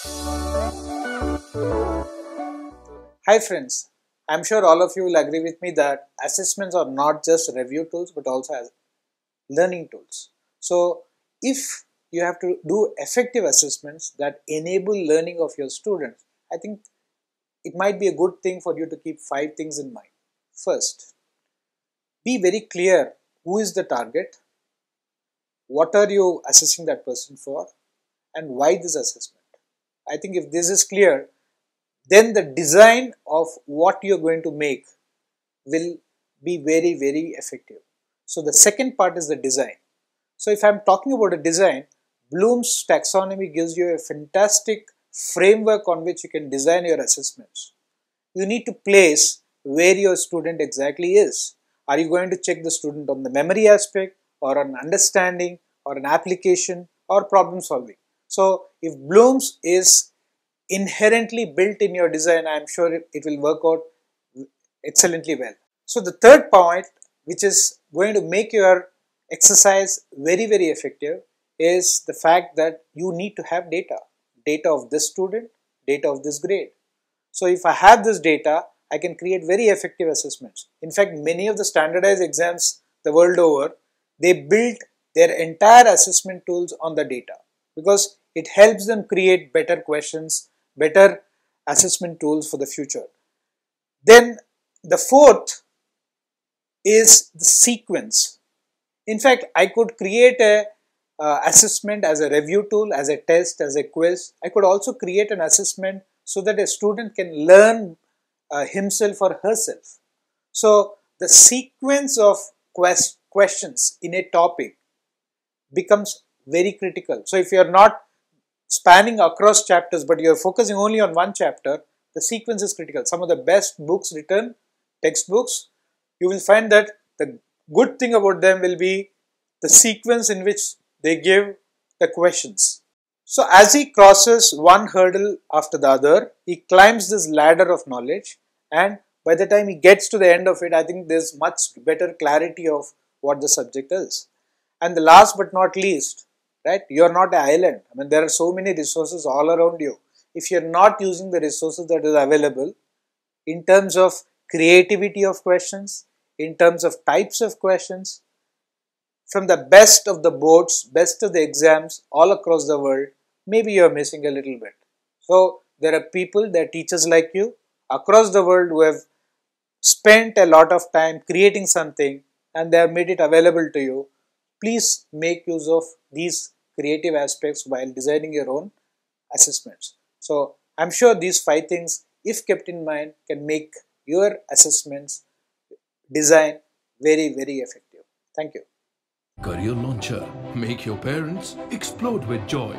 Hi friends, I'm sure all of you will agree with me that assessments are not just review tools but also as learning tools. So if you have to do effective assessments that enable learning of your students, I think it might be a good thing for you to keep 5 things in mind. First, be very clear who is the target, what are you assessing that person for, and why this assessment. I think if this is clear, then the design of what you're going to make will be very, very effective. So the second part is the design. So if I'm talking about a design, Bloom's taxonomy gives you a fantastic framework on which you can design your assessments. You need to place where your student exactly is. Are you going to check the student on the memory aspect, or on understanding, or an application, or problem solving? So if Bloom's is inherently built in your design, I am sure it will work out excellently well. So the third point, which is going to make your exercise very, very effective, is the fact that you need to have data of this student, data of this grade. So if I have this data, I can create very effective assessments. In fact, many of the standardized exams the world over, they built their entire assessment tools on the data because it helps them create better questions, better assessment tools for the future. Then the fourth is the sequence. In fact, I could create a assessment as a review tool, as a test, as a quiz. I could also create an assessment so that a student can learn himself or herself. So the sequence of questions in a topic becomes very critical. So if you are not spanning across chapters but you are focusing only on one chapter, the sequence is critical. Some of the best books written, textbooks, you will find that the good thing about them will be the sequence in which they give the questions. So as he crosses one hurdle after the other, he climbs this ladder of knowledge, and by the time he gets to the end of it, I think there's much better clarity of what the subject is. And the last but not least, right, you're not an island. I mean, there are so many resources all around you. If you're not using the resources that is available in terms of creativity of questions, in terms of types of questions, from the best of the boards, best of the exams all across the world, maybe you're missing a little bit. So there are people, there are teachers like you across the world who have spent a lot of time creating something and they have made it available to you. Please make use of these creative aspects while designing your own assessments. So I'm sure these 5 things, if kept in mind, can make your assessments design very, very effective. Thank you. Career Launcher. Make your parents explode with joy.